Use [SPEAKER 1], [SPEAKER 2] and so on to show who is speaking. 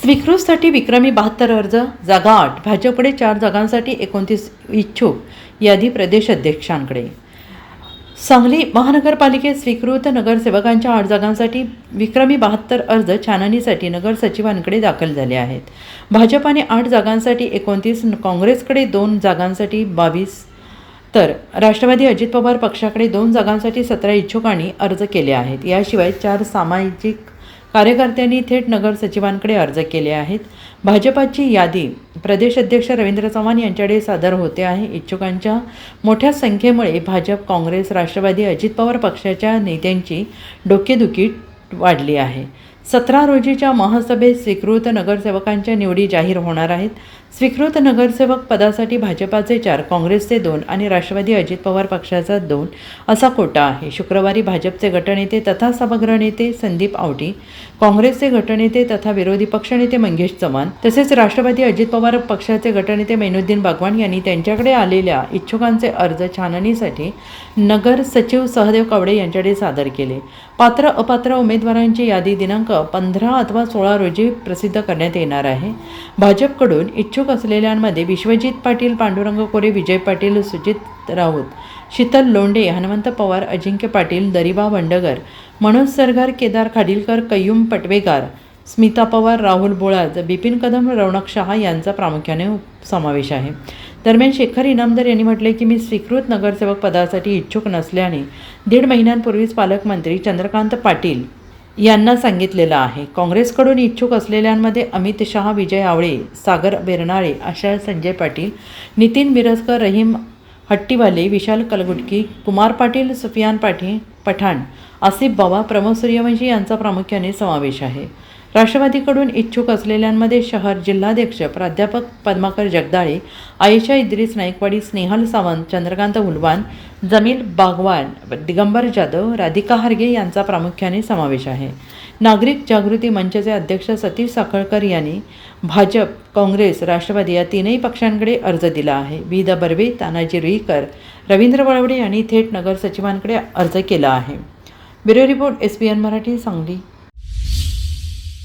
[SPEAKER 1] स्वीकृतसाठी विक्रमी 72 अर्ज, जागा 8, भाजपकडे 4 जागांसाठी 29 इच्छुक, यादी प्रदेश अध्यक्षांकडे। सांगली महानगरपालिकेत स्वीकृत नगरसेवकांच्या 8 जागांसाठी विक्रमी 72 अर्ज छाननीसाठी नगर सचिवांकडे दाखल झाले आहेत। भाजपाने 8 जागांसाठी 29, काँग्रेसकडे 2 जागांसाठी 22, तर राष्ट्रवादी अजित पवार पक्षाकडे 2 जागांसाठी 17 इच्छुकांनी अर्ज केले आहेत। याशिवाय 4 सामाजिक कार्यकर्त्यांनी थेट नगर सचिवांकडे अर्ज केले आहेत। भाजपाची यादी प्रदेश अध्यक्ष रवींद्र चव्हाण यांच्याकडे सादर होते आहे। इच्छुकांच्या मोठ्या संख्येमुळे भाजप, काँग्रेस, राष्ट्रवादी अजित पवार पक्षाच्या नेत्यांची डोकेदुखी वाढली आहे। 17 रोजीच्या महासभेत स्वीकृत नगरसेवकांच्या निवडी जाहीर होणार आहेत। स्वीकृत नगरसेवक पदासाठी भाजपाचे 4, काँग्रेसचे 2 आणि राष्ट्रवादी अजित पवार पक्षाचा 2 असा कोटा आहे। शुक्रवारी भाजपचे गटनेते तथा सभागृह नेते संदीप आवटी, काँग्रेसचे गटनेते तथा विरोधी पक्षनेते मंगेश चव्हाण तसेच राष्ट्रवादी अजित पवार पक्षाचे गटनेते मैनुद्दीन बागवान यांनी त्यांच्याकडे आलेल्या इच्छुकांचे अर्ज छाननीसाठी नगर सचिव सहदेव कवडे यांच्याकडे सादर केले। पात्र अपात्र उमेदवारांची यादी दिनांक 15 अथवा 16 रोजी प्रसिद्ध करण्यात येणार आहे। भाजपकडून इच्छुक असलेल्यांमध्ये विश्वजित पाटील, पांडुरंग कोरे, विजय पाटील, सुजित राऊत, शीतल लोंढे, हनुमंत पवार, अजिंक्य पाटील, दरिबा वंडगर, मनोज सरगार, केदार खाडीलकर, कय्यूम पटवेगार, स्मिता पवार, राहुल बोळाज, बिपिन कदम, रौनक शहा यांचा प्रामुख्याने समावेश आहे। दरम्यान शेखर इनामदार यांनी म्हटले की मी स्वीकृत नगरसेवक पदासाठी इच्छुक नसल्याने 1.5 महिन्यांपूर्वीच पालकमंत्री चंद्रकांत पाटील यांना सांगितलेलं आहे। काँग्रेसकडून इच्छुक असलेल्यांमध्ये अमित शहा, विजय आवळे, सागर बेरनाळे, आशा संजय पाटील, नितीन मिरजकर, रहीम हट्टीवाले, विशाल कलगुटकी, कुमार पाटील, सुफियान पठाण, आसिफ बाबा, प्रमोद सूर्यवंशी यांचा प्रामुख्याने समावेश आहे। राष्ट्रवादीकडून इच्छुक असलेल्यांमध्ये शहर जिल्हाध्यक्ष प्राध्यापक पद्माकर जगदाळे, आयशा इद्रिस नाईकवाडी, स्नेहल सावंत, चंद्रकांत हुलवान, जमील बागवान, दिगंबर जाधव, राधिका हार्गे यांचा प्रामुख्याने समावेश आहे। नागरिक जागृती मंचचे अध्यक्ष सतीश साखळकर यांनी भाजप, काँग्रेस, राष्ट्रवादी या तीनही पक्षांकडे अर्ज दिला आहे। विद बर्वे, तानाजी रुईकर, रवींद्र वळवडे यांनी थेट नगर सचिवांकडे अर्ज केला आहे। Bureau report, SBN Marathi, Sangli.